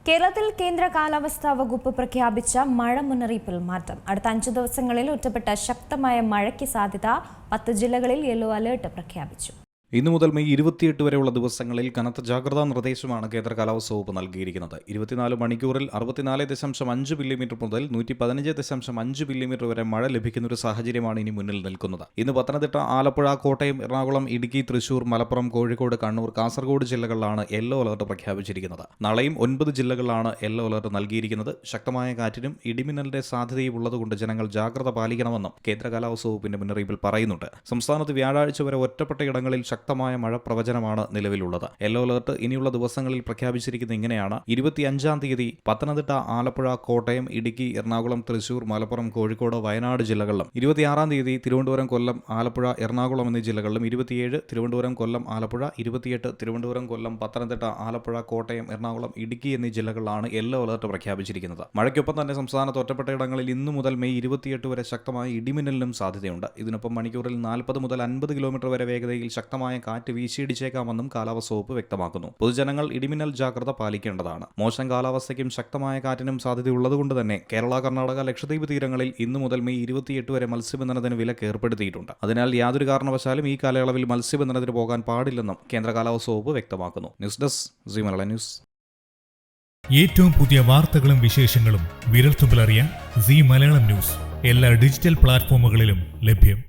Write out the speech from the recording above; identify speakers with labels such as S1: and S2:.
S1: കേരളത്തിൽ കേന്ദ്ര കാലാവസ്ഥാ വകുപ്പ് പ്രഖ്യാപിച്ച മഴ മുന്നറിയിപ്പിൽ മാറ്റം. അടുത്ത 5 ദിവസങ്ങളിൽ ഒറ്റപ്പെട്ട ശക്തമായ മഴയ്ക്ക് സാധ്യത. 10 ജില്ലകളിൽ യെല്ലോ അലേർട്ട് പ്രഖ്യാപിച്ചു.
S2: ഇന്നു മുതൽ മെയ് 28 വരെയുള്ള ദിവസങ്ങളിൽ കനത്ത ജാഗ്രതാ നിർദ്ദേശമാണ് കേന്ദ്ര കാലാവസ്ഥാ വകുപ്പ് നൽകിയിരിക്കുന്നത്. 24 മണിക്കൂറിൽ 64.5 മില്ലിമീറ്റർ മുതൽ 115.5 മില്ലിമീറ്റർ വരെ മഴ ലഭിക്കുന്ന ഒരു സാഹചര്യമാണ് ഇനി മുന്നിൽ നിൽക്കുന്നത്. ഇന്ന് പത്തനംതിട്ട, ആലപ്പുഴ, കോട്ടയം, എറണാകുളം, ഇടുക്കി, തൃശൂർ, മലപ്പുറം, കോഴിക്കോട്, കണ്ണൂർ, കാസർഗോഡ് ജില്ലകളിലാണ് യെല്ലോ അലർട്ട് പ്രഖ്യാപിച്ചിരിക്കുന്നത്. നാളെയും 9 ജില്ലകളിലാണ് യെല്ലോ അലർട്ട് നൽകിയിരിക്കുന്നത്. ശക്തമായ കാറ്റിനും ഇടിമിന്നലിന്റെ സാധ്യതയും ഉള്ളതുകൊണ്ട് ജനങ്ങൾ ജാഗ്രത പാലിക്കണമെന്നും കേന്ദ്ര കാലാവസ്ഥാ വകുപ്പിന്റെ മുന്നറിയിപ്പിൽ പറയുന്നുണ്ട്. സംസ്ഥാനത്ത് വ്യാഴാഴ്ച വരെ ഒറ്റപ്പെട്ട ഇടങ്ങളിൽ ശക്തമായ മഴ പ്രവചനമാണ് നിലവിലുള്ളത്. യെല്ലോ അലർട്ട് ഇനിയുള്ള ദിവസങ്ങളിൽ പ്രഖ്യാപിച്ചിരിക്കുന്നത് ഇങ്ങനെയാണ്. 25-ാം തീയതി പത്തനംതിട്ട, ആലപ്പുഴ, കോട്ടയം, ഇടുക്കി, എറണാകുളം, തൃശൂർ, മലപ്പുറം, കോഴിക്കോട്, വയനാട് ജില്ലകളിലും 26-ാം തീയതി തിരുവനന്തപുരം, കൊല്ലം, ആലപ്പുഴ, എറണാകുളം എന്നീ ജില്ലകളിലും 27 തിരുവനന്തപുരം, കൊല്ലം, ആലപ്പുഴ, 28 തിരുവനന്തപുരം, കൊല്ലം, പത്തനംതിട്ട, ആലപ്പുഴ, കോട്ടയം, എറണാകുളം, ഇടുക്കി എന്നീ ജില്ലകളിലാണ് യെല്ലോ അലർട്ട് പ്രഖ്യാപിച്ചിരിക്കുന്നത്. മഴയ്ക്കൊപ്പം തന്നെ സംസ്ഥാനത്ത് ഒറ്റപ്പെട്ട ഇടങ്ങളിൽ ഇന്നു മുതൽ മെയ് 28 വരെ ശക്തമായ ഇടിമിന്നലിനും സാധ്യതയുണ്ട്. ഇതിനൊപ്പം മണിക്കൂറിൽ 40 മുതൽ 50 കിലോമീറ്റർ വരെ വേഗതയിൽ ശക്തമായ കാറ്റ് വീശിയടിച്ചേക്കാമെന്നും കാലാവസ്ഥാ വകുപ്പ് വ്യക്തമാക്കുന്നു. പൊതുജനങ്ങൾ ഇടിമിന്നൽ ജാഗ്രത പാലിക്കേണ്ടതാണ്. മോശം കാലാവസ്ഥയ്ക്കും ശക്തമായ കാറ്റിനും സാധ്യതയുള്ളതുകൊണ്ട് തന്നെ കേരള, കർണാടക, ലക്ഷദ്വീപ് തീരങ്ങളിൽ ഇന്നു മുതൽ മെയ് 28 വരെ മത്സ്യബന്ധനത്തിന് വിലക്ക് ഏർപ്പെടുത്തിയിട്ടുണ്ട്. അതിനാൽ യാതൊരു കാരണവശാലും ഈ കാലയളവിൽ മത്സ്യബന്ധനത്തിന് പോകാൻ പാടില്ലെന്നും കേന്ദ്ര കാലാവസ്ഥാ വകുപ്പ് വ്യക്തമാക്കുന്നു. News desk Zee Malayalam news.
S3: ഏറ്റവും പുതിയ വാർത്തകളും വിശേഷങ്ങളും വിരൽത്തുമ്പിലറിയാൻ സീ മലയാളം ന്യൂസ് എല്ലാ ഡിജിറ്റൽ പ്ലാറ്റ്ഫോമുകളിലും ലഭ്യം.